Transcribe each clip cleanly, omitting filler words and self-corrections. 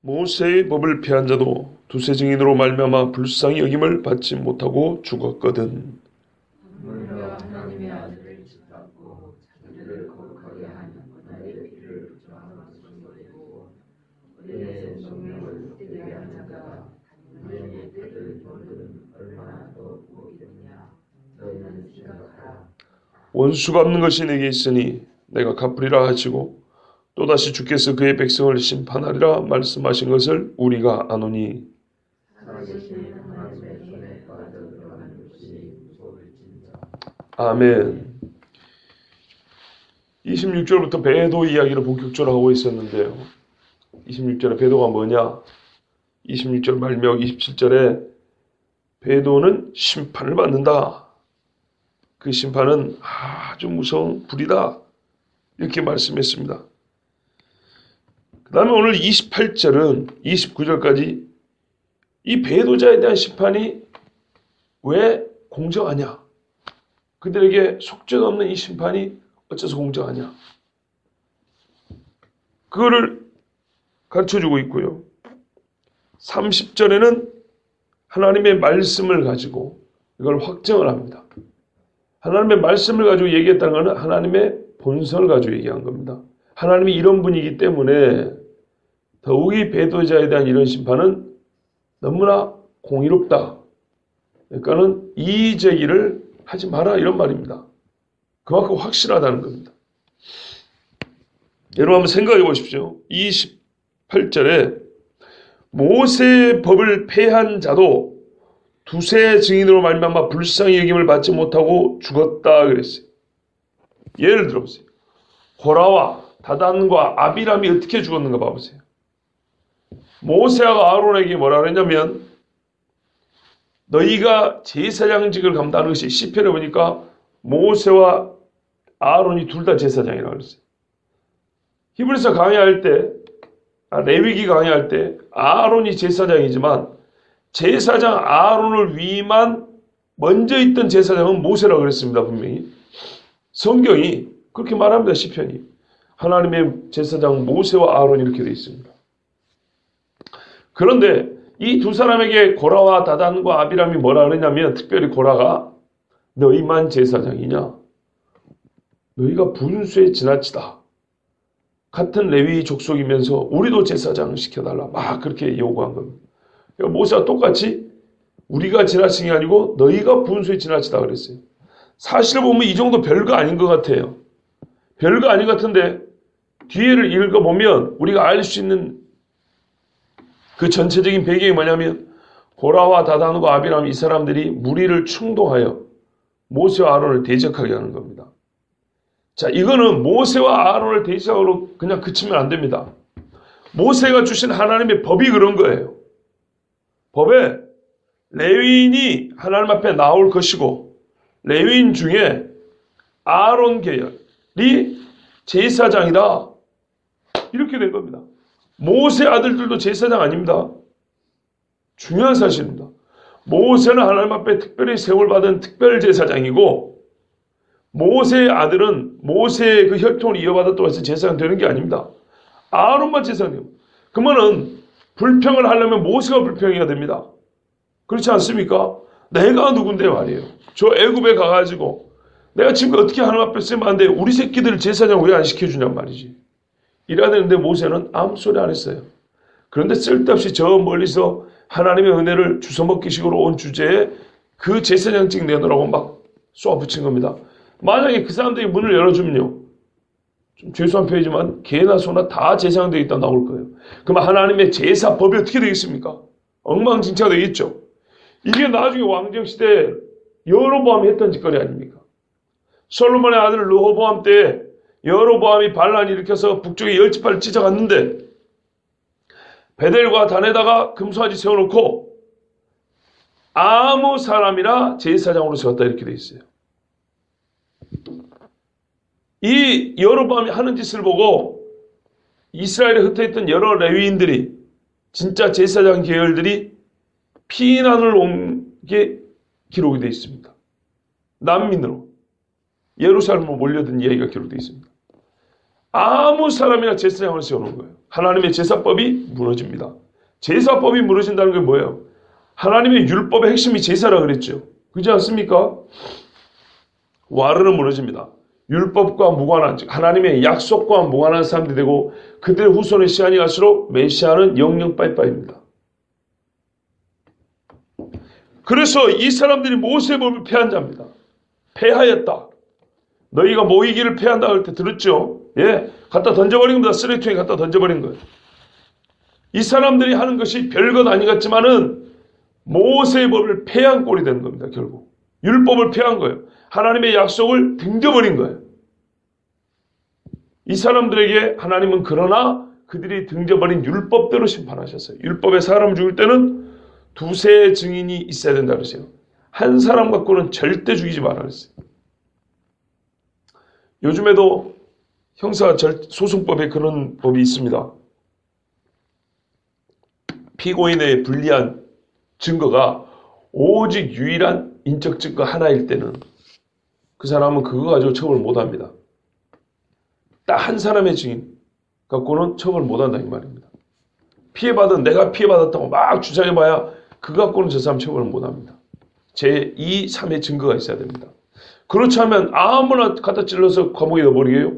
모세의 법을 폐한 자도 두세 증인으로 말미암아 불쌍히 여김을 받지 못하고 죽었거든. 물며 하나님의 아들을 짓밟고 자기들을 거룩하게 하는 하나님의 피를 부정하는 것이고 그의 성령을 헛되게 한 자가 하나님의 뜻을 모르는 얼마나 더 무엇이냐 너희는 생각하라. 원수 갚는 것이 내게 있으니 내가 갚으리라 하시고 또다시 주께서 그의 백성을 심판하리라 말씀하신 것을 우리가 아노니. 살아계신 하나님의 손에 빠져 들어가는 것이 무서울진다. 아멘. 26절부터 배도 이야기를 본격적으로 하고 있었는데요. 26절에 배도가 뭐냐? 26절 말미암아 27절에 배도는 심판을 받는다. 그 심판은 아주 무서운 불이다. 이렇게 말씀했습니다. 그 다음에 오늘 28절은 29절까지 이 배도자에 대한 심판이 왜 공정하냐? 그들에게 속죄가 없는 이 심판이 어째서 공정하냐? 그거를 가르쳐주고 있고요. 30절에는 하나님의 말씀을 가지고 이걸 확정을 합니다. 하나님의 말씀을 가지고 얘기했다는 것은 하나님의 본성을 가지고 얘기한 겁니다. 하나님이 이런 분이기 때문에 더욱이 배도자에 대한 이런 심판은 너무나 공의롭다. 그러니까는 이의제기를 하지 마라 이런 말입니다. 그만큼 확실하다는 겁니다. 여러분 한번 생각해 보십시오. 28절에 모세의 법을 폐한 자도 두세 증인으로 말미암아 불쌍히 여김을 받지 못하고 죽었다 그랬어요. 예를 들어보세요. 고라와 다단과 아비람이 어떻게 죽었는가 봐보세요. 모세가 아론에게 뭐라 그랬냐면 너희가 제사장직을 감당하는 것이 시편에 보니까 모세와 아론이 둘 다 제사장이라고 그랬어요. 히브리서 강의할 때 레위기 강의할 때 아론이 제사장이지만 제사장 아론을 위임한 먼저 있던 제사장은 모세라고 그랬습니다. 분명히 성경이 그렇게 말합니다. 시편이 하나님의 제사장 모세와 아론이 이렇게 되어 있습니다. 그런데 이 두 사람에게 고라와 다단과 아비람이 뭐라 그러냐면 특별히 고라가 너희만 제사장이냐? 너희가 분수에 지나치다. 같은 레위 족속이면서 우리도 제사장 시켜달라. 막 그렇게 요구한 겁니다. 그러니까 모세가 똑같이 우리가 지나친 게 아니고 너희가 분수에 지나치다 그랬어요. 사실 보면 이 정도 별거 아닌 것 같아요. 별거 아닌 것 같은데 뒤에를 읽어보면 우리가 알 수 있는 그 전체적인 배경이 뭐냐면 고라와 다단과 아비람 이 사람들이 무리를 충동하여 모세와 아론을 대적하게 하는 겁니다. 자, 이거는 모세와 아론을 대적으로 그냥 그치면 안 됩니다. 모세가 주신 하나님의 법이 그런 거예요. 법에 레위인이 하나님 앞에 나올 것이고 레위인 중에 아론 계열이 제사장이다. 이렇게 된 겁니다. 모세 아들들도 제사장 아닙니다. 중요한 사실입니다. 모세는 하나님 앞에 특별히 세움을 받은 특별 제사장이고 모세의 아들은 모세의 그 혈통을 이어받았다고 해서 제사장 되는 게 아닙니다. 아론만 제사장이에요. 그러면은 불평을 하려면 모세가 불평해야 됩니다. 그렇지 않습니까? 내가 누군데 말이에요. 저 애굽에 가가지고 내가 지금 어떻게 하나님 앞에 쓰면 안 돼. 우리 새끼들을 제사장 왜 안 시켜주냔 말이지. 이래야 되는데 모세는 아무 소리 안 했어요. 그런데 쓸데없이 저 멀리서 하나님의 은혜를 주워먹기식으로 온 주제에 그 제사장직 내놓으라고 막 쏘아붙인 겁니다. 만약에 그 사람들이 문을 열어주면요. 좀 죄송한 표현이지만 개나 소나 다 제사장되어 있다 나올 거예요. 그럼 하나님의 제사법이 어떻게 되겠습니까? 엉망진창이 되겠죠. 이게 나중에 왕정시대 여로보암이 했던 짓거리 아닙니까? 솔로몬의 아들 르호보암 때 여로보암이 반란을 일으켜서 북쪽에 10지파를 찢어갔는데 베델과 단에다가 금송아지 세워놓고 아무 사람이나 제사장으로 세웠다 이렇게 돼 있어요. 이 여로보암이 하는 짓을 보고 이스라엘에 흩어있던 여러 레위인들이 진짜 제사장 계열들이 피난을 온 게 기록이 되어 있습니다. 난민으로 예루살렘으로 몰려든 이야기가 기록되어 있습니다. 아무 사람이나 제사장을 세워놓은 거예요. 하나님의 제사법이 무너집니다. 제사법이 무너진다는 게 뭐예요? 하나님의 율법의 핵심이 제사라 그랬죠. 그렇지 않습니까? 와르는 무너집니다. 율법과 무관한, 즉 하나님의 약속과 무관한 사람들이 되고 그들의 후손의 시간이 갈수록 메시아는 영영 빠이빠이입니다. 그래서 이 사람들이 모세의 법을 폐한 자입니다. 폐하였다. 너희가 모이기를 폐한다 할 때 들었죠? 예, 갖다 던져버린 겁니다. 쓰레기통에 갖다 던져버린 거예요. 이 사람들이 하는 것이 별것 아니 같지만은 모세의 법을 폐한 꼴이 되는 겁니다. 결국 율법을 폐한 거예요. 하나님의 약속을 등져버린 거예요. 이 사람들에게 하나님은 그러나 그들이 등져버린 율법대로 심판하셨어요. 율법에 사람 죽일 때는 두세 증인이 있어야 된다 그러세요. 한 사람 갖고는 절대 죽이지 말아 그랬어요. 요즘에도 형사소송법에 그런 법이 있습니다. 피고인의 불리한 증거가 오직 유일한 인적 증거 하나일 때는 그 사람은 그거 가지고 처벌 못합니다. 딱 한 사람의 증인 갖고는 처벌 못한다 이 말입니다. 피해받은 내가 피해받았다고 막 주장해봐야 그거 갖고는 저 사람 처벌 못합니다. 제2, 3의 증거가 있어야 됩니다. 그렇지 않으면 아무나 갖다 찔러서 감옥에 넣어버리게요.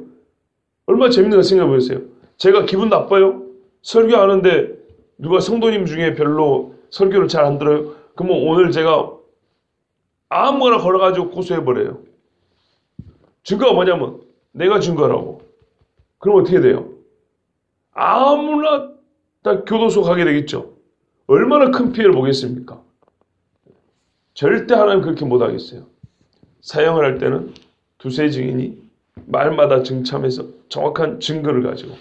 얼마나 재밌는 거 생각해보세요. 제가 기분 나빠요? 설교하는데 누가 성도님 중에 별로 설교를 잘 안 들어요? 그러면 오늘 제가 아무거나 걸어가지고 고소해버려요. 증거가 뭐냐면 내가 증거라고. 그럼 어떻게 돼요? 아무나 다 교도소 가게 되겠죠. 얼마나 큰 피해를 보겠습니까? 절대 하나님 그렇게 못하겠어요. 사형을 할 때는 두세 증인이 말마다 증참해서 정확한 증거를 가지고.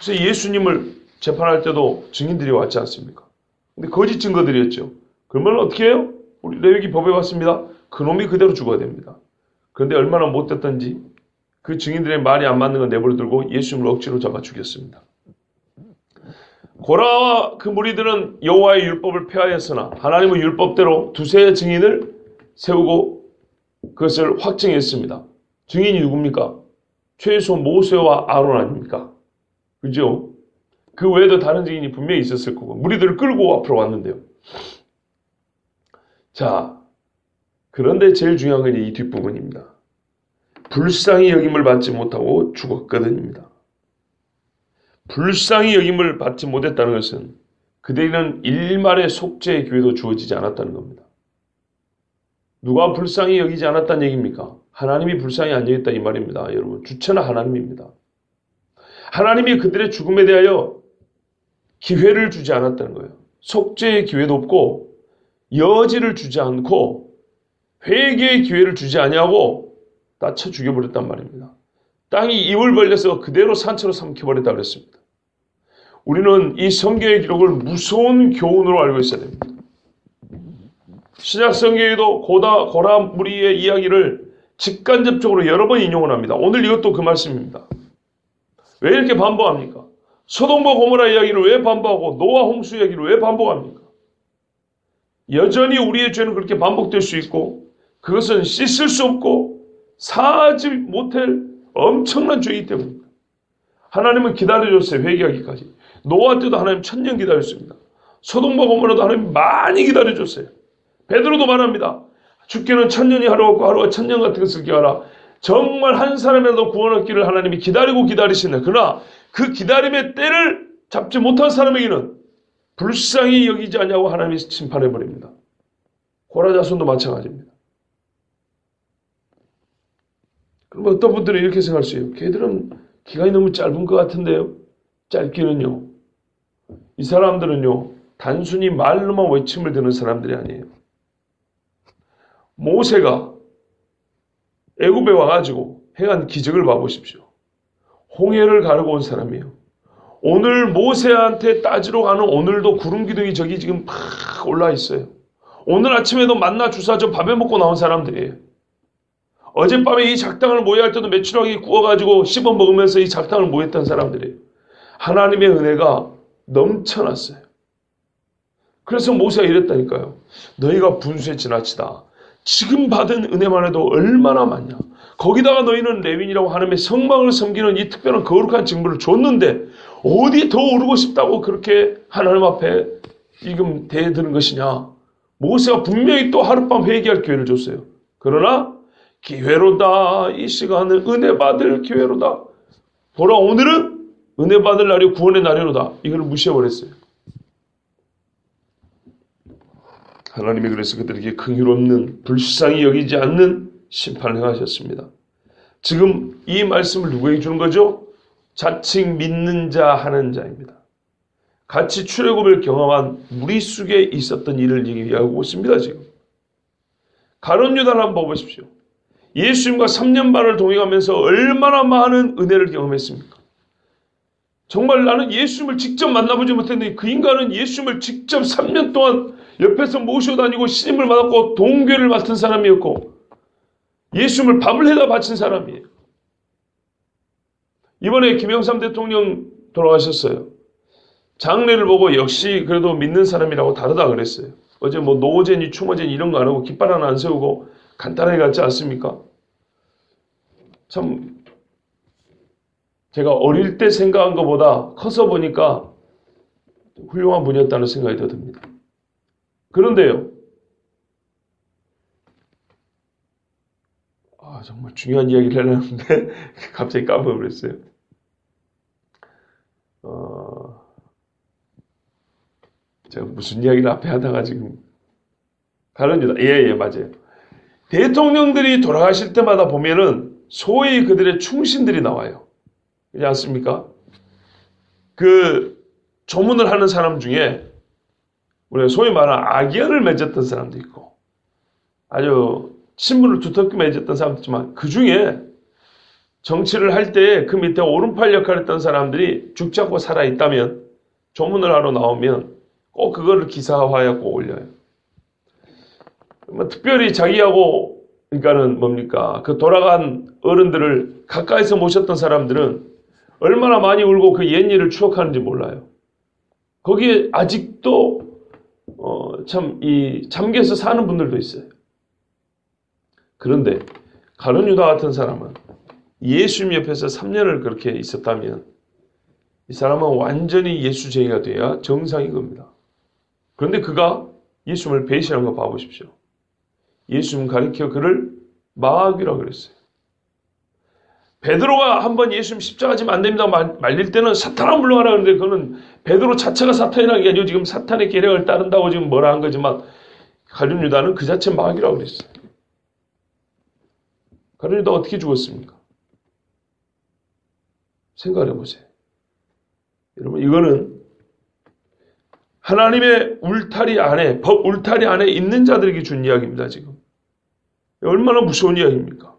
그래서 예수님을 재판할 때도 증인들이 왔지 않습니까? 근데 거짓 증거들이었죠. 그러면 어떻게 해요? 우리 레위기 법에 봤습니다. 그놈이 그대로 죽어야 됩니다. 그런데 얼마나 못됐던지 그 증인들의 말이 안 맞는 건 내버려 두고 예수님을 억지로 잡아 죽였습니다. 고라와 그 무리들은 여호와의 율법을 폐하였으나 하나님의 율법대로 두세 증인을 세우고 그것을 확증했습니다. 증인이 누굽니까? 최소 모세와 아론 아닙니까? 그죠? 그 외에도 다른 증인이 분명히 있었을 거고 무리들을 끌고 앞으로 왔는데요. 자, 그런데 제일 중요한 건 이 뒷부분입니다. 불쌍히 여김을 받지 못하고 죽었거든입니다. 불쌍히 여김을 받지 못했다는 것은 그들은 일말의 속죄의 기회도 주어지지 않았다는 겁니다. 누가 불쌍히 여기지 않았다는 얘기입니까? 하나님이 불쌍히 안 여겼다 이 말입니다. 여러분, 주체는 하나님입니다. 하나님이 그들의 죽음에 대하여 기회를 주지 않았다는 거예요. 속죄의 기회도 없고 여지를 주지 않고 회개의 기회를 주지 아니하고 다 쳐 죽여버렸단 말입니다. 땅이 입을 벌려서 그대로 산채로 삼켜버렸다 그랬습니다. 우리는 이 성경의 기록을 무서운 교훈으로 알고 있어야 됩니다. 신약 성경에도 고라 무리의 이야기를 직간접적으로 여러 번 인용을 합니다. 오늘 이것도 그 말씀입니다. 왜 이렇게 반복합니까? 소돔과 고모라 이야기를 왜 반복하고 노아 홍수 이야기를 왜 반복합니까? 여전히 우리의 죄는 그렇게 반복될 수 있고 그것은 씻을 수 없고 사하지 못할 엄청난 죄이기 때문입니다. 하나님은 기다려줬어요. 회개하기까지. 노아 때도 하나님 1000년 기다렸습니다. 소돔과 고모라도 하나님 많이 기다려줬어요. 베드로도 말합니다. 죽기는 1000년이 하루 없고 하루가 1000년 같은 것을 기하라. 정말 한 사람이라도 구원 얻기를 하나님이 기다리고 기다리시네. 그러나 그 기다림의 때를 잡지 못한 사람에게는 불쌍히 여기지 않냐고 하나님이 심판해버립니다. 고라 자손도 마찬가지입니다. 그러면 어떤 분들은 이렇게 생각할 수 있어요. 걔들은 기간이 너무 짧은 것 같은데요. 짧기는요. 이 사람들은요. 단순히 말로만 외침을 듣는 사람들이 아니에요. 모세가 애굽에 와가지고 행한 기적을 봐보십시오. 홍해를 가르고 온 사람이에요. 오늘 모세한테 따지러 가는 오늘도 구름 기둥이 저기 지금 팍 올라 있어요. 오늘 아침에도 만나 주사줘 밥에 먹고 나온 사람들이에요. 어젯밤에 이 작당을 모여할 때도 메추라기 구워가지고 씹어 먹으면서 이 작당을 모였던 사람들이에요. 하나님의 은혜가 넘쳐났어요. 그래서 모세가 이랬다니까요. 너희가 분수에 지나치다. 지금 받은 은혜만 해도 얼마나 많냐. 거기다가 너희는 레위인이라고 하나님의 성막을 섬기는 이 특별한 거룩한 직무를 줬는데 어디 더 오르고 싶다고 그렇게 하나님 앞에 지금 대드는 것이냐. 모세가 분명히 또 하룻밤 회개할 기회를 줬어요. 그러나 기회로다. 이 시간은 은혜 받을 기회로다. 보라, 오늘은 은혜 받을 날이 구원의 날이로다. 이걸 무시해버렸어요. 하나님이 그래서 그들에게 긍휼없는, 불쌍히 여기지 않는 심판을 행하셨습니다. 지금 이 말씀을 누구에게 주는 거죠? 자칭 믿는 자 하는 자입니다. 같이 출애굽을 경험한 무리수에 있었던 일을 얘기하고 있습니다. 지금 가룟 유다를 한번 보십시오. 예수님과 3년 반을 동행하면서 얼마나 많은 은혜를 경험했습니까? 정말 나는 예수님을 직접 만나보지 못했는데 그 인간은 예수님을 직접 3년 동안 옆에서 모시고 다니고 신임을 받았고 동교를 맡은 사람이었고 예수님을 밥을 해다 바친 사람이에요. 이번에 김영삼 대통령 돌아가셨어요. 장례를 보고 역시 그래도 믿는 사람이라고 다르다 그랬어요. 어제 뭐 노제니 추모제니 이런 거 안 하고 깃발 하나 안 세우고 간단하게 갔지 않습니까? 참 제가 어릴 때 생각한 것보다 커서 보니까 훌륭한 분이었다는 생각이 더 듭니다. 그런데요. 정말 중요한 이야기를 하려는데 갑자기 까먹어버렸어요. 제가 무슨 이야기를 앞에 하다가 지금 가룟 유다. 예, 맞아요. 대통령들이 돌아가실 때마다 보면은 소위 그들의 충신들이 나와요. 그렇지 않습니까? 그 조문을 하는 사람 중에 우리가 소위 말하는 악연을 맺었던 사람도 있고 아주 신분을 두텁게 맺었던 사람도 있지만 그 중에 정치를 할 때 그 밑에 오른팔 역할을 했던 사람들이 죽지 않고 살아있다면 조문을 하러 나오면 꼭 그거를 기사화해 꼭 올려요. 특별히 자기하고 그러니까는 뭡니까? 그 돌아간 어른들을 가까이서 모셨던 사람들은 얼마나 많이 울고 그 옛 일을 추억하는지 몰라요. 거기에 아직도 참 이 잠겨서 사는 분들도 있어요. 그런데 가룟 유다 같은 사람은 예수님 옆에서 3년을 그렇게 있었다면 이 사람은 완전히 예수쟁이가 돼야 정상인 겁니다. 그런데 그가 예수님을 배신한 거 봐보십시오. 예수님 가리켜 그를 마귀라고 그랬어요. 베드로가 한번 예수님 십자가 지면 안 됩니다 말릴 때는 사탄아 물러가라 그러는데 그거는 베드로 자체가 사탄이라는 게 아니고 지금 사탄의 계략을 따른다고 지금 뭐라 한 거지만 가룟 유다는 그 자체 마귀라고 그랬어요. 가룟 유다가 어떻게 죽었습니까? 생각해 보세요. 여러분 이거는 하나님의 울타리 안에 법 울타리 안에 있는 자들에게 준 이야기입니다. 지금 얼마나 무서운 이야기입니까?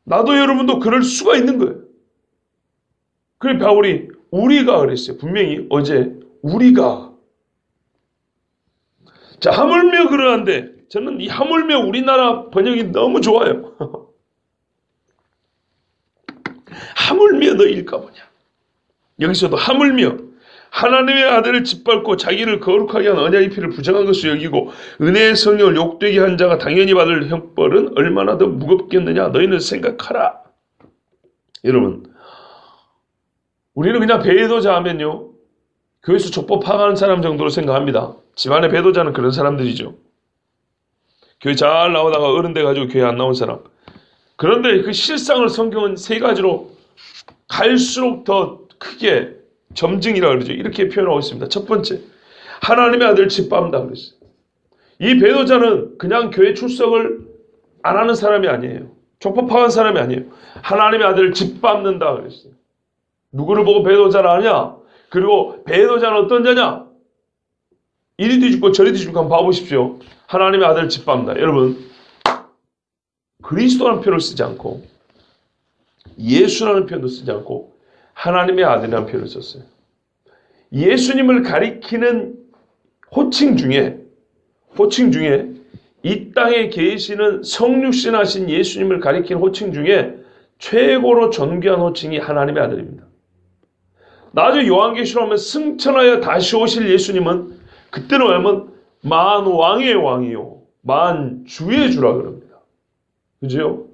나도 여러분도 그럴 수가 있는 거예요. 그래 바울이 우리가 그랬어요. 분명히 어제 우리가 자 하물며 그러한데 저는 이 하물며 우리나라 번역이 너무 좋아요. 하물며 너희일까 보냐. 여기서도 하물며 하나님의 아들을 짓밟고 자기를 거룩하게 한 언약의 피를 부정한 것으로 여기고 은혜의 성령을 욕되게 한 자가 당연히 받을 형벌은 얼마나 더 무겁겠느냐 너희는 생각하라. 여러분 우리는 그냥 배도자 하면요 교회에서 족보 파악하는 사람 정도로 생각합니다. 집안의 배도자는 그런 사람들이죠. 교회 잘 나오다가 어른 돼가지고 교회 안 나온 사람. 그런데 그 실상을 성경은 세 가지로 갈수록 더 크게 점증이라고 그러죠. 이렇게 표현하고 있습니다. 첫 번째, 하나님의 아들을 짓밟는다 그랬어요. 이 배도자는 그냥 교회 출석을 안 하는 사람이 아니에요. 족보 파악한 사람이 아니에요. 하나님의 아들을 짓밟는다 그랬어요. 누구를 보고 배도자라 하냐? 그리고 배도자는 어떤 자냐? 이리 뒤집고 저리 뒤집고 한번 봐보십시오. 하나님의 아들을 짓밟는다. 여러분 그리스도라는 표현을 쓰지 않고 예수라는 표현도 쓰지 않고 하나님의 아들이라는 표현을 썼어요. 예수님을 가리키는 호칭 중에 이 땅에 계시는 성육신하신 예수님을 가리키는 호칭 중에 최고로 존귀한 호칭이 하나님의 아들입니다. 나중에 요한계시록 하면 승천하여 다시 오실 예수님은 그때는 왜냐면 만왕의 왕이요 만주의 주라 그럽니다. 그죠?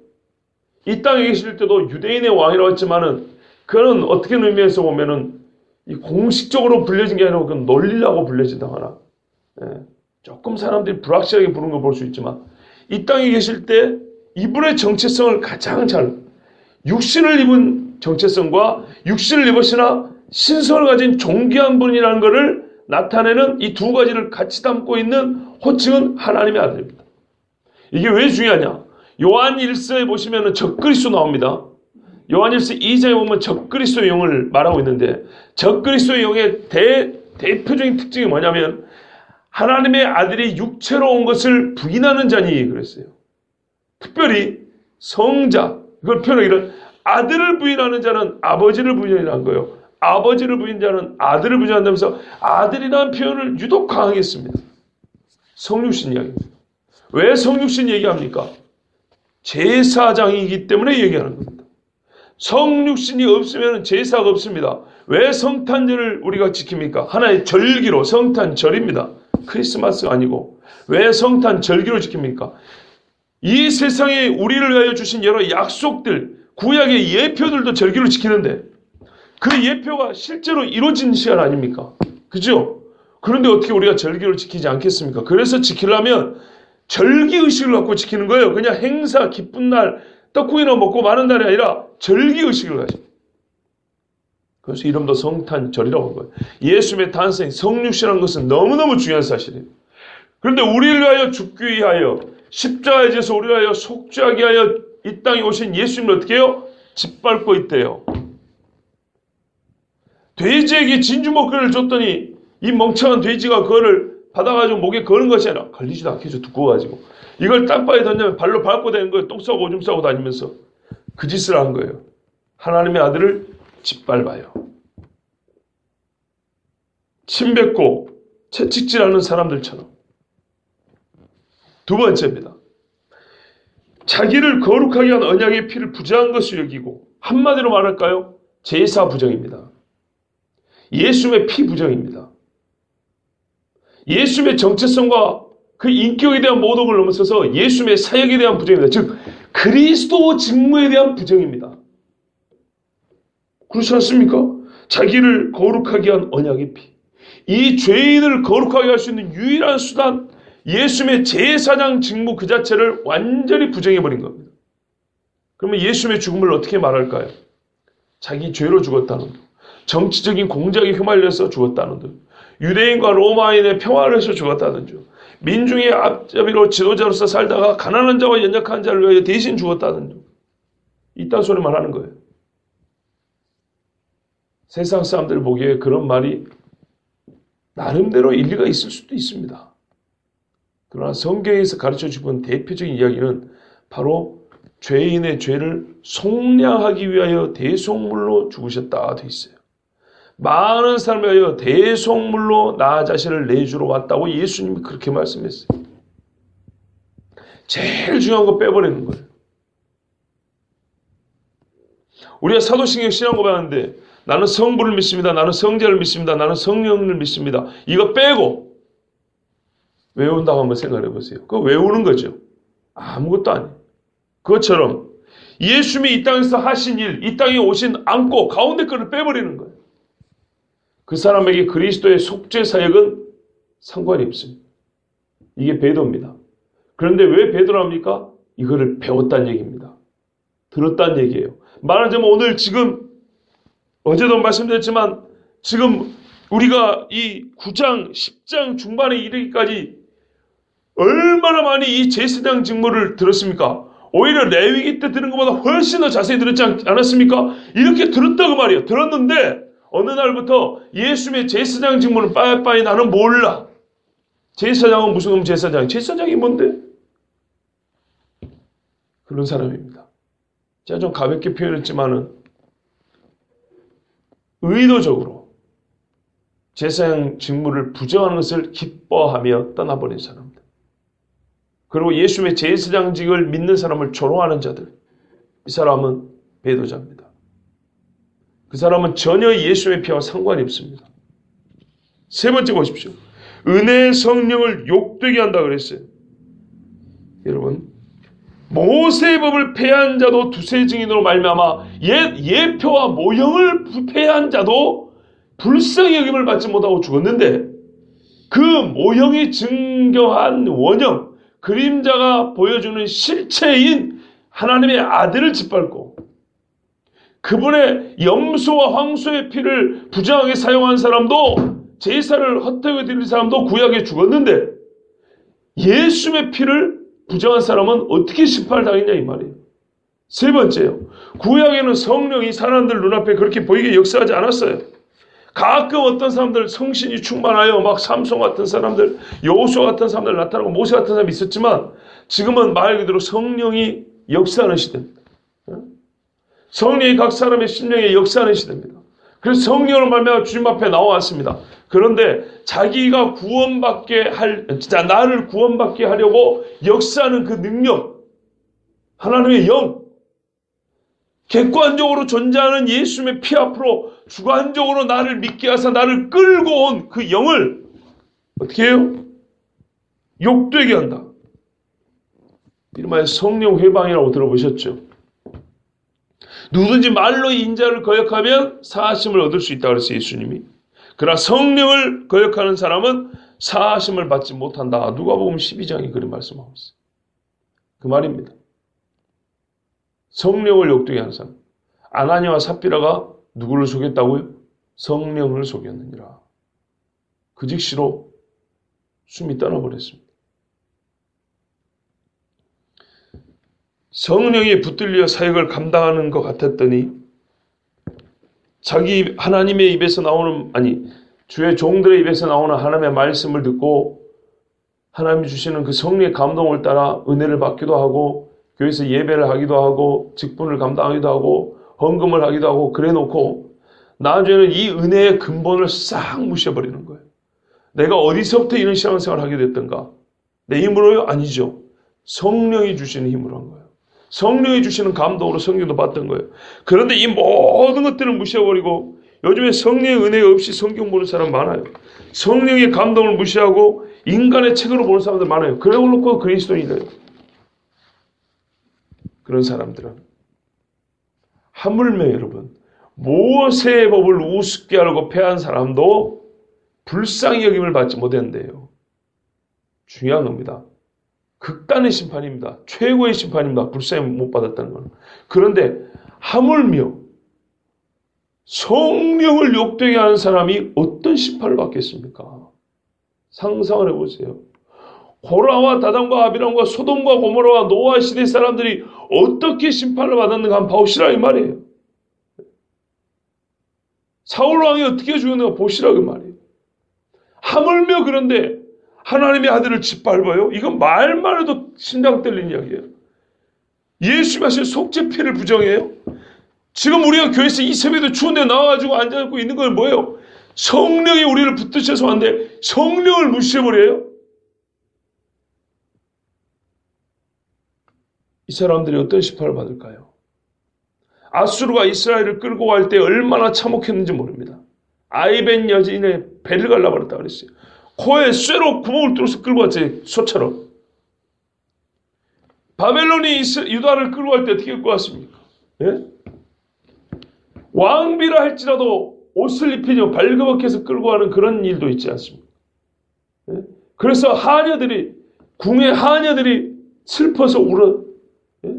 이 땅에 계실 때도 유대인의 왕이라고 했지만은 그는 어떻게 의미에서 보면은 이 공식적으로 불려진 게 아니라 그 놀리려고 불려진다 하나. 조금 사람들이 불확실하게 부른 거 볼 수 있지만 이 땅에 계실 때 이분의 정체성을 가장 잘 육신을 입은 정체성과 육신을 입으시나 신성을 가진 존귀한 분이라는 것을 나타내는 이 두 가지를 같이 담고 있는 호칭은 하나님의 아들입니다. 이게 왜 중요하냐? 요한 1서에 보시면 적그리스도 나옵니다. 요한 1서 2장에 보면 적그리스도의 영을 말하고 있는데 적그리스도의 영의 대표적인 특징이 뭐냐면 하나님의 아들이 육체로 온 것을 부인하는 자니 그랬어요. 특별히 성자, 이걸 표현하기를 아들을 부인하는 자는 아버지를 부인하는 거예요. 아버지를 부인하는 자는 아들을 부인한다면서 아들이라는 표현을 유독 강하게 했습니다. 성육신 이야기입니다. 왜 성육신 얘기합니까? 제사장이기 때문에 얘기하는 겁니다. 성육신이 없으면 제사가 없습니다. 왜 성탄절을 우리가 지킵니까? 하나의 절기로 성탄절입니다. 크리스마스가 아니고 왜 성탄절기로 지킵니까? 이 세상에 우리를 위하여 주신 여러 약속들, 구약의 예표들도 절기로 지키는데 그 예표가 실제로 이루어진 시간 아닙니까? 그죠? 그런데 어떻게 우리가 절기를 지키지 않겠습니까? 그래서 지키려면 절기의식을 갖고 지키는 거예요. 그냥 행사, 기쁜 날, 떡국이나 먹고 마는 날이 아니라 절기의식을 가지고. 그래서 이름도 성탄절이라고 한 거예요. 예수님의 탄생, 성육신이라는 것은 너무너무 중요한 사실이에요. 그런데 우리를 위하여 죽기 위하여 십자가에 지어서 우리를 위하여 속죄하기 위하여 이 땅에 오신 예수님을 어떻게 해요? 짓밟고 있대요. 돼지에게 진주 먹이를 줬더니 이 멍청한 돼지가 그거를 받아가지고 목에 거는 것이 아니라 걸리지도 않겠죠. 두꺼워가지고. 이걸 땅바에 던지면 발로 밟고 다니는 거예요. 똥 싸고 오줌 싸고 다니면서. 그 짓을 한 거예요. 하나님의 아들을 짓밟아요. 침뱉고 채찍질하는 사람들처럼. 두 번째입니다. 자기를 거룩하게 한 언약의 피를 부정한 것을 여기고 한마디로 말할까요? 제사 부정입니다. 예수님의 피 부정입니다. 예수님의 정체성과 그 인격에 대한 모독을 넘어서서 예수님의 사역에 대한 부정입니다. 즉 그리스도 직무에 대한 부정입니다. 그렇지 않습니까? 자기를 거룩하게 한 언약의 피. 이 죄인을 거룩하게 할 수 있는 유일한 수단, 예수님의 제사장 직무 그 자체를 완전히 부정해버린 겁니다. 그러면 예수님의 죽음을 어떻게 말할까요? 자기 죄로 죽었다는 듯, 정치적인 공작에 휘말려서 죽었다는 듯, 유대인과 로마인의 평화를 해서 죽었다는 듯, 민중의 앞잡이로 지도자로서 살다가 가난한 자와 연약한 자를 위하여 대신 죽었다는 듯, 이딴 소리만 하는 거예요. 세상 사람들 보기에 그런 말이 나름대로 일리가 있을 수도 있습니다. 그러나 성경에서 가르쳐주는 대표적인 이야기는 바로 죄인의 죄를 속량하기 위하여 대속물로 죽으셨다 되어 있어요. 많은 사람을 위하여 대속물로 나 자신을 내주러 왔다고 예수님이 그렇게 말씀했어요. 제일 중요한 거 빼버리는 거예요. 우리가 사도신경 신앙 고백하는데 나는 성부를 믿습니다. 나는 성자를 믿습니다. 나는 성령을 믿습니다. 이거 빼고 외운다고 한번 생각해 보세요. 그거 외우는 거죠. 아무것도 아니에요. 그것처럼 예수님이 이 땅에서 하신 일, 이 땅에 오신 안고 가운데 거를 빼버리는 거예요. 그 사람에게 그리스도의 속죄 사역은 상관이 없습니다. 이게 배도입니다. 그런데 왜 배도를 합니까? 이거를 배웠다는 얘기입니다. 들었다는 얘기예요. 말하자면 오늘 지금 어제도 말씀드렸지만 지금 우리가 이 9장, 10장 중반에 이르기까지 얼마나 많이 이 제사장 직무를 들었습니까? 오히려 레위기 때 들은 것보다 훨씬 더 자세히 들었지 않았습니까? 이렇게 들었다고 말이에요. 들었는데 어느 날부터 예수님의 제사장 직무는 빠이빠이 나는 몰라. 제사장은 무슨 놈 제사장? 제사장이 뭔데? 그런 사람입니다. 제가 좀 가볍게 표현했지만은 의도적으로 제사장 직무를 부정하는 것을 기뻐하며 떠나버린 사람들. 그리고 예수님의 제사장직을 믿는 사람을 조롱하는 자들. 이 사람은 배도자입니다. 그 사람은 전혀 예수님의 피와 상관이 없습니다. 세 번째 보십시오. 은혜의 성령을 욕되게 한다 그랬어요. 여러분, 모세의 법을 폐한 자도 두세 증인으로 말미암아 옛 예표와 모형을 폐한 자도 불쌍히 여김을 받지 못하고 죽었는데, 그 모형이 증거한 원형, 그림자가 보여주는 실체인 하나님의 아들을 짓밟고 그분의 염소와 황소의 피를 부정하게 사용한 사람도, 제사를 헛되게 드린 사람도 구약에 죽었는데, 예수의 피를 부정한 사람은 어떻게 심판을 당했냐 이 말이에요. 세 번째요. 구약에는 성령이 사람들 눈앞에 그렇게 보이게 역사하지 않았어요. 가끔 어떤 사람들 성신이 충만하여 막 삼손 같은 사람들, 여호수아 같은 사람들 나타나고 모세 같은 사람이 있었지만, 지금은 말 그대로 성령이 역사하는 시대입니다. 성령이 각 사람의 심령에 역사하는 시대입니다. 그래서 성령으로 말미암아 주님 앞에 나와왔습니다. 그런데 자기가 진짜 나를 구원받게 하려고 역사하는 그 능력, 하나님의 영, 객관적으로 존재하는 예수님의 피 앞으로 주관적으로 나를 믿게 하사 나를 끌고 온 그 영을 어떻게 해요? 욕되게 한다. 이름하여 성령 회방이라고 들어보셨죠? 누구든지 말로 인자를 거역하면 사하심을 얻을 수 있다고 그랬어요, 예수님이. 그러나 성령을 거역하는 사람은 사하심을 받지 못한다. 누가복음 12장에 그런 말씀하고 있어요. 그 말입니다. 성령을 욕되게 하는 사람. 아나니아와 삽비라가 누구를 속였다고요? 성령을 속였느니라. 그 즉시로 숨이 떠나버렸습니다. 성령이 붙들려 사역을 감당하는 것 같았더니 자기 하나님의 입에서 나오는, 주의 종들의 입에서 나오는 하나님의 말씀을 듣고 하나님이 주시는 그 성령의 감동을 따라 은혜를 받기도 하고 교회에서 예배를 하기도 하고 직분을 감당하기도 하고 헌금을 하기도 하고 그래 놓고 나중에는 이 은혜의 근본을 싹 무시해버리는 거예요. 내가 어디서부터 이런 신앙생활을 하게 됐던가? 내 힘으로요? 아니죠. 성령이 주시는 힘으로 한 거예요. 성령이 주시는 감동으로 성경도 봤던 거예요. 그런데 이 모든 것들을 무시해버리고, 요즘에 성령의 은혜 없이 성경 보는 사람 많아요. 성령의 감동을 무시하고 인간의 책으로 보는 사람들 많아요. 그래 놓고 그리스도인이래요. 그런 사람들은 하물며 여러분, 모세의 법을 우습게 알고 폐한 사람도 불쌍히 여김을 받지 못했는데요. 중요한 겁니다. 극단의 심판입니다. 최고의 심판입니다. 불쌍히 못 받았다는 건. 그런데 하물며 성령을 욕되게 하는 사람이 어떤 심판을 받겠습니까? 상상을 해보세요. 고라와 다단과 아비람과 소돔과 고모라와 노아 시대 사람들이 어떻게 심판을 받았는가 한번 보시라 이 말이에요. 사울 왕이 어떻게 죽였는가 보시라 그 말이에요. 하물며 그런데 하나님의 아들을 짓밟아요? 이건 말만 해도 심장 떨리는 이야기예요. 예수님 하신 속죄 피를 부정해요? 지금 우리가 교회에서 이 새벽에도 추운데 나와가지고 앉아있고 있는 건 뭐예요? 성령이 우리를 붙드셔서 왔는데 성령을 무시해버려요? 이 사람들이 어떤 심판을 받을까요? 아수르가 이스라엘을 끌고 갈 때 얼마나 참혹했는지 모릅니다. 아이벤 여인의 배를 갈라버렸다 그랬어요. 코에 쇠로 구멍을 뚫어서 끌고 왔지, 소처럼. 바벨론이 유다를 끌고 갈 때 어떻게 끌고 왔습니까? 예? 왕비라 할지라도 옷을 입히지 발그벗겨서 끌고 가는 그런 일도 있지 않습니까? 예? 그래서 궁의 하녀들이 슬퍼서 울어. 예?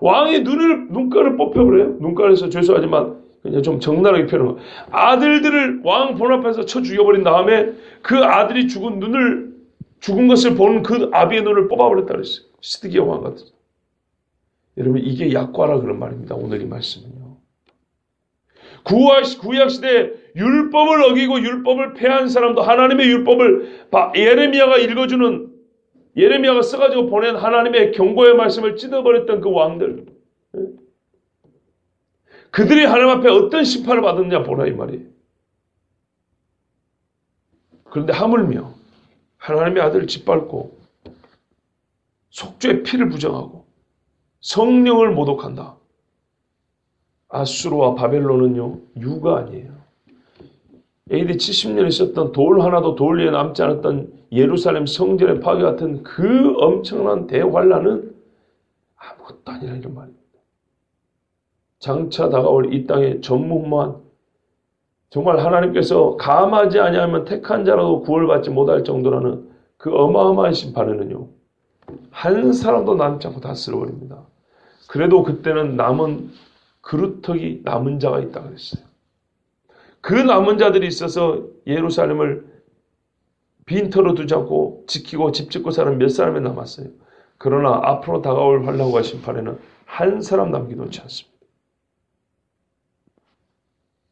왕의 눈가를 뽑혀버려요. 눈가에서 죄송하지만 그냥 좀 적나라하게 표현한 거예요. 아들들을 왕 본 앞에서 쳐 죽여버린 다음에 그 아들이 죽은 것을 보는 그 아비의 눈을 뽑아버렸다 그랬어요. 시드기야 왕 같은. 여러분, 이게 약과라 그런 말입니다. 오늘 이 말씀은요. 구약시대에 율법을 어기고 율법을 폐한 사람도 하나님의 율법을 예레미야가 써가지고 보낸 하나님의 경고의 말씀을 찢어버렸던 그 왕들. 그들이 하나님 앞에 어떤 심판을 받았느냐 보라 이 말이에요. 그런데 하물며 하나님의 아들을 짓밟고 속죄의 피를 부정하고 성령을 모독한다. 아수르와 바벨론은요, 유가 아니에요. AD 70년에 있었던 돌 하나도 돌 위에 남지 않았던 예루살렘 성전의 파괴 같은 그 엄청난 대환란은 아무것도 아니라 이런 말입니다. 장차 다가올 이 땅의 전무후무한 정말 하나님께서 감하지 아니하면 택한 자라도 구원받지 못할 정도라는 그 어마어마한 심판에는요. 한 사람도 남지 않고 다 쓸어버립니다. 그래도 그때는 남은 그루터기 남은 자가 있다 그랬어요. 그 남은 자들이 있어서 예루살렘을 빈터로 두지 않고 지키고 집 짓고 사는 몇 사람이 남았어요. 그러나 앞으로 다가올 환란과 심판에는 한 사람 남기지 않습니다.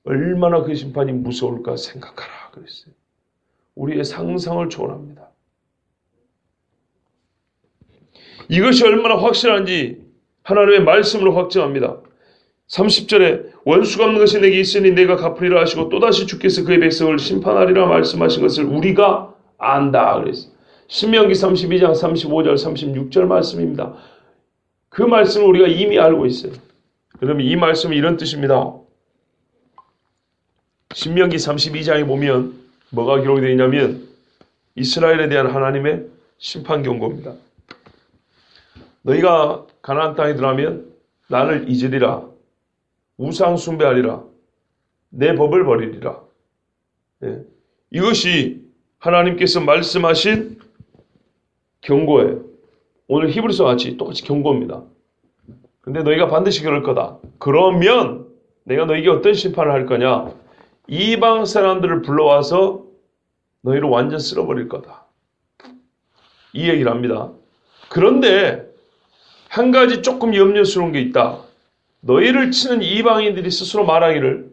얼마나 그 심판이 무서울까 생각하라 그랬어요. 우리의 상상을 초월합니다. 이것이 얼마나 확실한지 하나님의 말씀으로 확증합니다. 30절에 원수가 없는 것이 내게 있으니 내가 갚으리라 하시고 또다시 주께서 그의 백성을 심판하리라 말씀하신 것을 우리가 안다 그랬어요. 신명기 32장 35절 36절 말씀입니다. 그 말씀을 우리가 이미 알고 있어요. 그러면 이 말씀은 이런 뜻입니다. 신명기 32장에 보면 뭐가 기록되어 있냐면 이스라엘에 대한 하나님의 심판 경고입니다. 너희가 가나안 땅에 들어가면 나를 잊으리라. 우상 숭배하리라. 내 법을 버리리라. 예. 이것이 하나님께서 말씀하신 경고예요. 오늘 히브리서 같이 똑같이 경고입니다. 근데 너희가 반드시 그럴 거다. 그러면 내가 너희에게 어떤 심판을 할 거냐? 이방 사람들을 불러와서 너희를 완전 쓸어버릴 거다. 이 얘기를 합니다. 그런데 한 가지 조금 염려스러운 게 있다. 너희를 치는 이방인들이 스스로 말하기를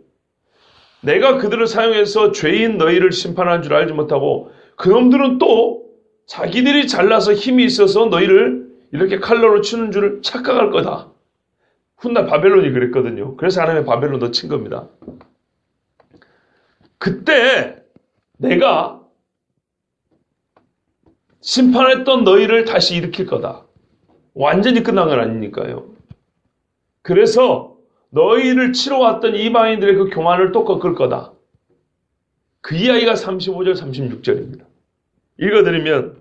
내가 그들을 사용해서 죄인 너희를 심판한 줄 알지 못하고 그놈들은 또 자기들이 잘나서 힘이 있어서 너희를 이렇게 칼로로 치는 줄을 착각할 거다. 훗날 바벨론이 그랬거든요. 그래서 하나님의 바벨론도 친 겁니다. 그때 내가 심판했던 너희를 다시 일으킬 거다. 완전히 끝난 건 아니니까요. 그래서 너희를 치러 왔던 이방인들의 그 교만을 또 꺾을 거다. 그 이야기가 35절 36절입니다. 읽어드리면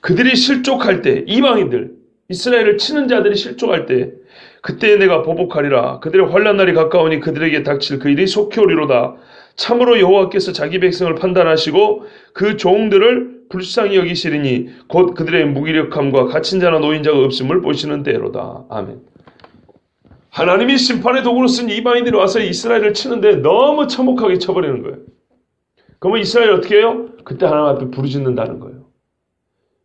그들이 실족할 때 이방인들 이스라엘을 치는 자들이 실족할 때 그때 내가 보복하리라. 그들의 환난날이 가까우니 그들에게 닥칠 그 일이 속히 오리로다. 참으로 여호와께서 자기 백성을 판단하시고 그 종들을 불쌍히 여기시리니 곧 그들의 무기력함과 갇힌 자나 노인 자가 없음을 보시는 때로다. 아멘. 하나님이 심판의 도구로 쓴 이방인들이 와서 이스라엘을 치는데 너무 참혹하게 쳐버리는 거예요. 그러면 이스라엘이 어떻게 해요? 그때 하나님 앞에 부르짖는다는 거예요.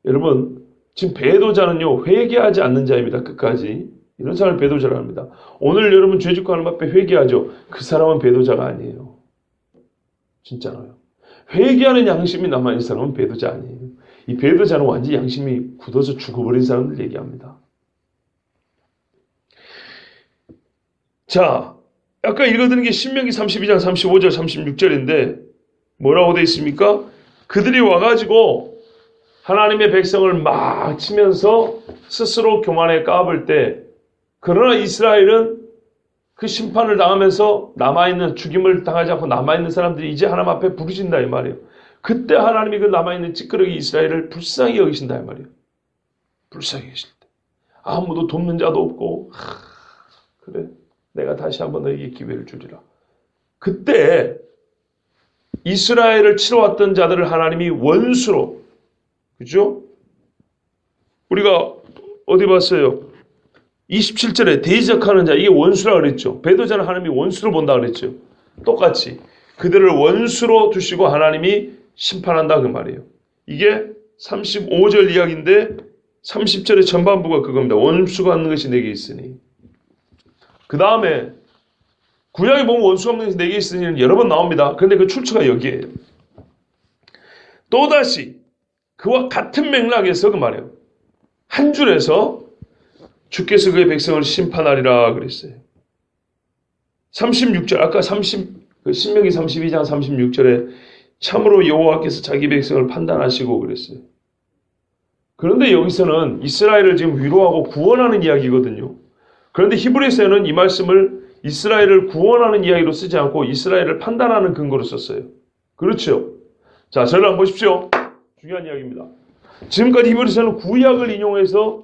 여러분 지금 배도자는요 회개하지 않는 자입니다. 끝까지. 이런 사람을 배도자라고 합니다. 오늘 여러분 죄짓고 하나님 앞에 회개하죠. 그 사람은 배도자가 아니에요. 진짜로요. 회개하는 양심이 남아있는 사람은 배도자 아니에요. 이 배도자는 완전히 양심이 굳어서 죽어버린 사람들 얘기합니다. 자, 아까 읽어드린 게 신명기 32장 35절 36절인데 뭐라고 되어 있습니까? 그들이 와가지고 하나님의 백성을 막 치면서 스스로 교만에 까불 때 그러나 이스라엘은 그 심판을 당하면서 남아있는 죽임을 당하지 않고 남아있는 사람들이 이제 하나님 앞에 부르신다 이 말이에요. 그때 하나님이 그 남아있는 찌끄러기 이스라엘을 불쌍히 여기신다 이 말이에요. 불쌍히 여기실 때 아무도 돕는 자도 없고 그래 내가 다시 한번 너에게 기회를 주리라. 그때 이스라엘을 치러 왔던 자들을 하나님이 원수로 그죠? 우리가 어디 봤어요? 27절에 대적하는 자 이게 원수라 그랬죠. 배도자는 하나님이 원수로 본다 그랬죠. 똑같이 그들을 원수로 두시고 하나님이 심판한다 그 말이에요. 이게 35절 이야기인데 30절의 전반부가 그겁니다. 원수가 없는 것이 내게 있으니. 그 다음에 구약에 보면 원수가 없는 것이 내게 있으니는 여러 번 나옵니다. 그런데 그 출처가 여기에요. 또다시 그와 같은 맥락에서 그 말이에요. 한 줄에서 주께서 그의 백성을 심판하리라 그랬어요. 36절 아까 신명기 32장 36절에 참으로 여호와께서 자기 백성을 판단하시고 그랬어요. 그런데 여기서는 이스라엘을 지금 위로하고 구원하는 이야기거든요. 그런데 히브리서에는 이 말씀을 이스라엘을 구원하는 이야기로 쓰지 않고 이스라엘을 판단하는 근거로 썼어요. 그렇죠? 자, 저를 한번 보십시오. 중요한 이야기입니다. 지금까지 히브리서는 구약을 인용해서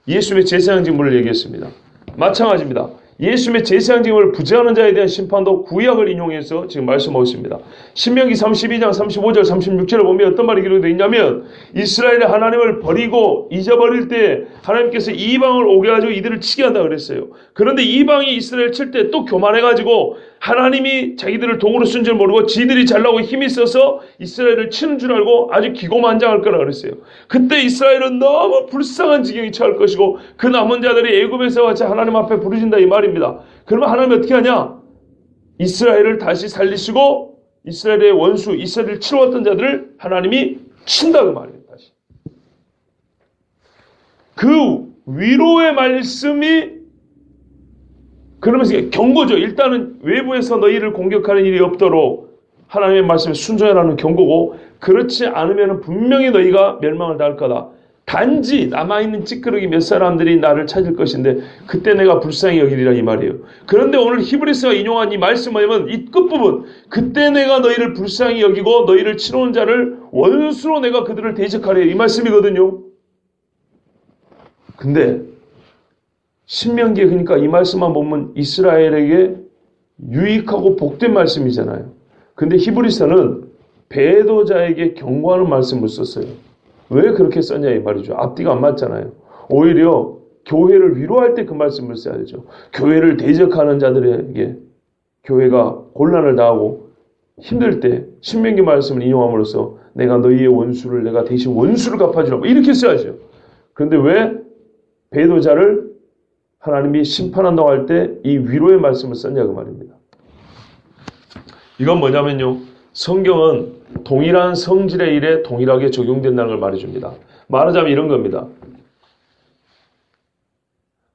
예수님의 제사장직분을 얘기했습니다. 마찬가지입니다. 예수님의 제사장직분을 부정하는 자에 대한 심판도 구약을 인용해서 지금 말씀하고 있습니다. 신명기 32장 35절 36절을 보면 어떤 말이 기록되어 있냐면 이스라엘의 하나님을 버리고 잊어버릴 때 하나님께서 이방을 오게 가지고 이들을 치게 한다 그랬어요. 그런데 이방이 이스라엘 칠 때 또 교만해가지고 하나님이 자기들을 도구로 쓴 줄 모르고 지들이 잘나고 힘이 있어서 이스라엘을 치는 줄 알고 아주 기고만장할 거라 그랬어요. 그때 이스라엘은 너무 불쌍한 지경이 처할 것이고 그 남은 자들이 애굽에서 같이 하나님 앞에 부르신다 이 말입니다. 그러면 하나님이 어떻게 하냐? 이스라엘을 다시 살리시고 이스라엘의 원수 이스라엘을 치러왔던 자들을 하나님이 친다 그 말이에요. 다시. 그 위로의 말씀이 그러면서 경고죠. 일단은 외부에서 너희를 공격하는 일이 없도록 하나님의 말씀에 순종하라는 경고고 그렇지 않으면 분명히 너희가 멸망을 당할 거다. 단지 남아있는 찌끄러기 몇 사람들이 나를 찾을 것인데 그때 내가 불쌍히 여기리라 이 말이에요. 그런데 오늘 히브리서가 인용한 이 말씀을 보면 이 끝부분 그때 내가 너희를 불쌍히 여기고 너희를 치러온 자를 원수로 내가 그들을 대적하리라 이 말씀이거든요. 근데 신명기에 그러니까 이 말씀만 보면 이스라엘에게 유익하고 복된 말씀이잖아요. 근데 히브리서는 배도자에게 경고하는 말씀을 썼어요. 왜 그렇게 썼냐 이 말이죠. 앞뒤가 안 맞잖아요. 오히려 교회를 위로할 때 그 말씀을 써야 되죠. 교회를 대적하는 자들에게 교회가 곤란을 당하고 힘들 때 신명기 말씀을 인용함으로써 내가 너희의 원수를 내가 대신 원수를 갚아주라고 이렇게 써야죠. 그런데 왜 배도자를 하나님이 심판한다고 할 때 이 위로의 말씀을 썼냐 그 말입니다. 이건 뭐냐면요. 성경은 동일한 성질의 일에 동일하게 적용된다는 걸 말해줍니다. 말하자면 이런 겁니다.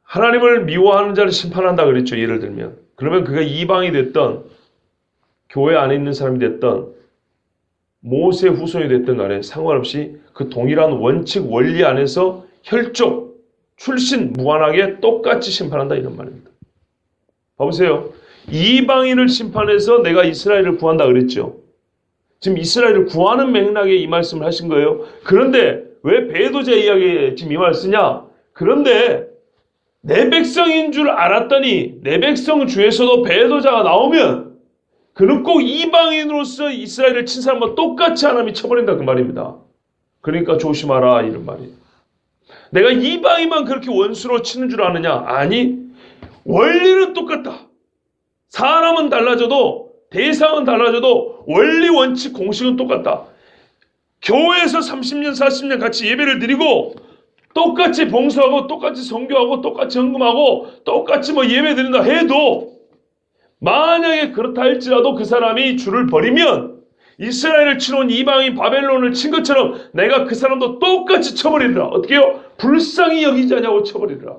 하나님을 미워하는 자를 심판한다 그랬죠. 예를 들면. 그러면 그가 이방이 됐던 교회 안에 있는 사람이 됐던 모세 후손이 됐던 간에 상관없이 그 동일한 원칙 원리 안에서 혈족 출신 무관하게 똑같이 심판한다 이런 말입니다. 봐보세요. 이방인을 심판해서 내가 이스라엘을 구한다 그랬죠. 지금 이스라엘을 구하는 맥락에 이 말씀을 하신 거예요. 그런데 왜 배도자 이야기에 지금 이 말을 쓰냐? 그런데 내 백성인 줄 알았더니 내 백성 중에서도 배도자가 나오면 그는 꼭 이방인으로서 이스라엘을 친 사람과 똑같이 하나님이 쳐버린다 그 말입니다. 그러니까 조심하라 이런 말이에요. 내가 이방인만 그렇게 원수로 치는 줄 아느냐? 아니, 원리는 똑같다. 사람은 달라져도 대상은 달라져도 원리 원칙 공식은 똑같다. 교회에서 30년 40년 같이 예배를 드리고 똑같이 봉사하고 똑같이 선교하고 똑같이 헌금하고 똑같이 예배 드린다 해도 만약에 그렇다 할지라도 그 사람이 주를 버리면 이스라엘을 치러온 이방인 바벨론을 친 것처럼 내가 그 사람도 똑같이 쳐버리리라. 어떻게 해요? 불쌍히 여기지 않냐고 쳐버리리라.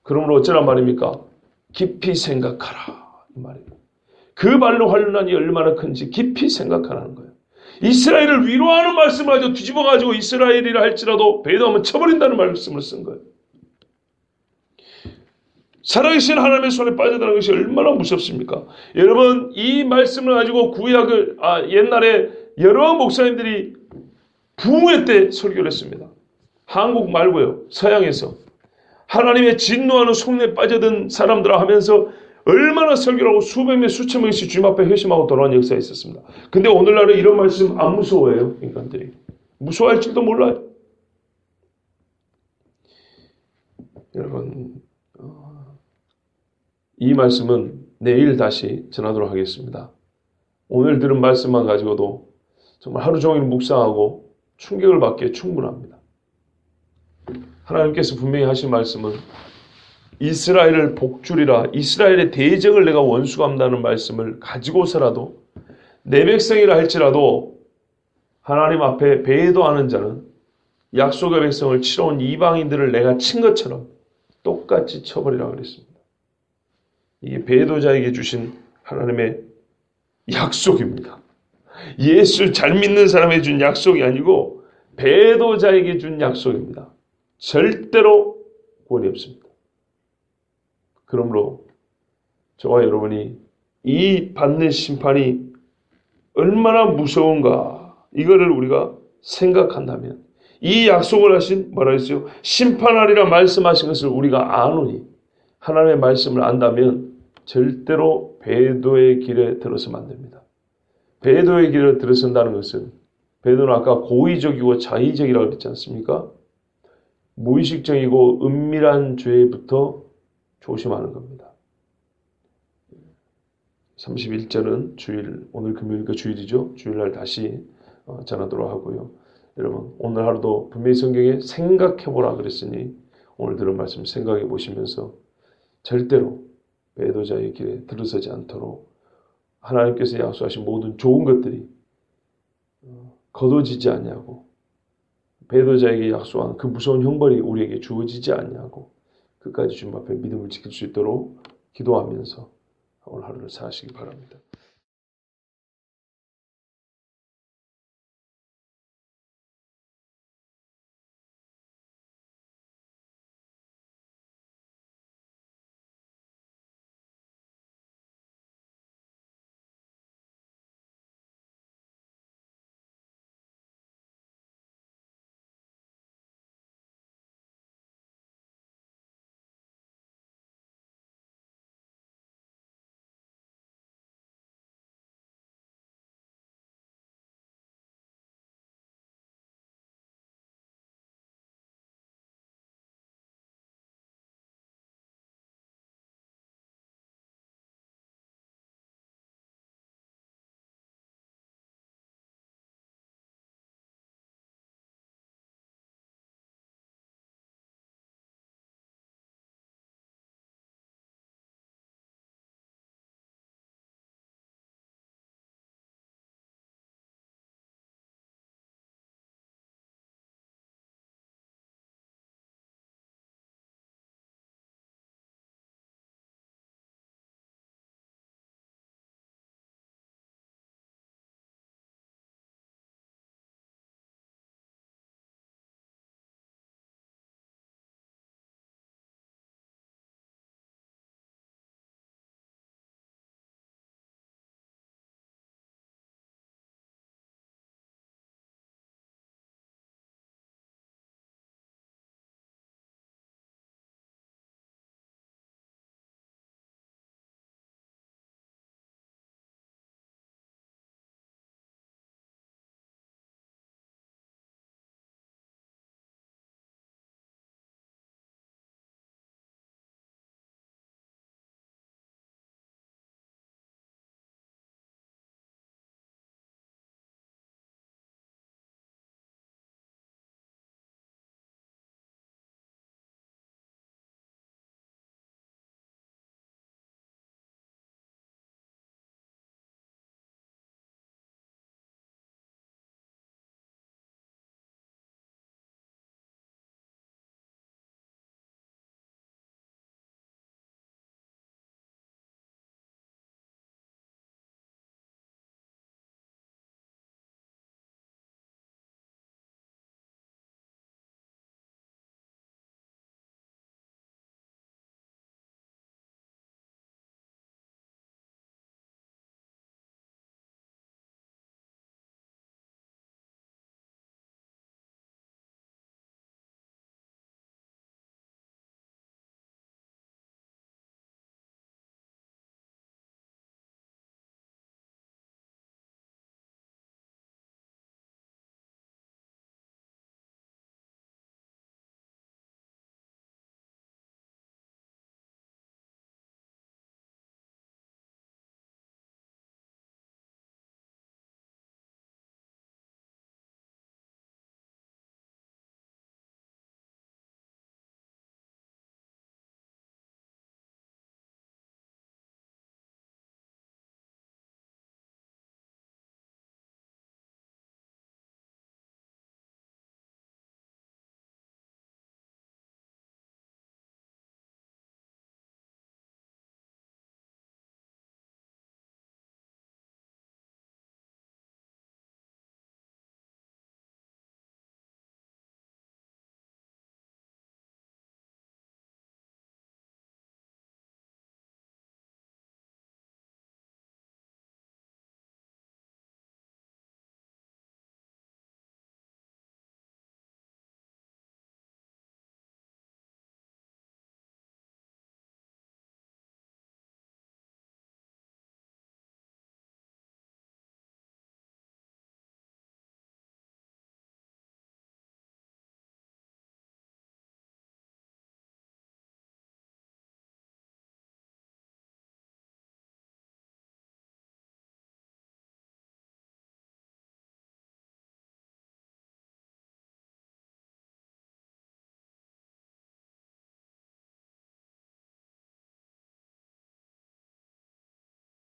그러므로 어쩌란 말입니까? 깊이 생각하라 이 말입니다. 그 말로 환란이 얼마나 큰지 깊이 생각하라는 거예요. 이스라엘을 위로하는 말씀을 아주 뒤집어가지고 이스라엘이라 할지라도 배도하면 쳐버린다는 말씀을 쓴 거예요. 살아계신 하나님의 손에 빠져드는 것이 얼마나 무섭습니까? 여러분 이 말씀을 가지고 구약을 옛날에 여러 목사님들이 부흥회 때 설교를 했습니다. 한국 말고요. 서양에서 하나님의 진노하는 속내에 빠져든 사람들아 하면서 얼마나 설교를 하고 수백 명 수천 명씩 주님 앞에 회심하고 돌아온 역사가 있었습니다. 근데 오늘날은 이런 말씀 안 무서워해요. 인간들이. 무서워할 줄도 몰라요. 여러분 이 말씀은 내일 다시 전하도록 하겠습니다. 오늘 들은 말씀만 가지고도 정말 하루 종일 묵상하고 충격을 받기에 충분합니다. 하나님께서 분명히 하신 말씀은 이스라엘을 복주리라 이스라엘의 대적을 내가 원수감다는 말씀을 가지고서라도 내 백성이라 할지라도 하나님 앞에 배도하는 자는 약속의 백성을 치러온 이방인들을 내가 친 것처럼 똑같이 쳐버리라 그랬습니다. 이게 배도자에게 주신 하나님의 약속입니다. 예수 잘 믿는 사람에게 준 약속이 아니고 배도자에게 준 약속입니다. 절대로 구원이 없습니다. 그러므로 저와 여러분이 이 받는 심판이 얼마나 무서운가 이거를 우리가 생각한다면 이 약속을 하신 뭐라 했어요? 심판하리라 말씀하신 것을 우리가 아노니 하나님의 말씀을 안다면 절대로 배도의 길에 들어서면 안 됩니다. 배도의 길을 들어선다는 것은 배도는 아까 고의적이고 자의적이라고 그랬지 않습니까? 무의식적이고 은밀한 죄부터 조심하는 겁니다. 31절은 주일, 오늘 금요일이니까 주일이죠. 주일날 다시 전하도록 하고요. 여러분 오늘 하루도 분명히 성경에 생각해보라 그랬으니 오늘 들은 말씀 생각해 보시면서 절대로 배도자의 길에 들어서지 않도록 하나님께서 약속하신 모든 좋은 것들이 거둬지지 않냐고 배도자에게 약속한 그 무서운 형벌이 우리에게 주어지지 않냐고 끝까지 주님 앞에 믿음을 지킬 수 있도록 기도하면서 오늘 하루를 사시기 바랍니다.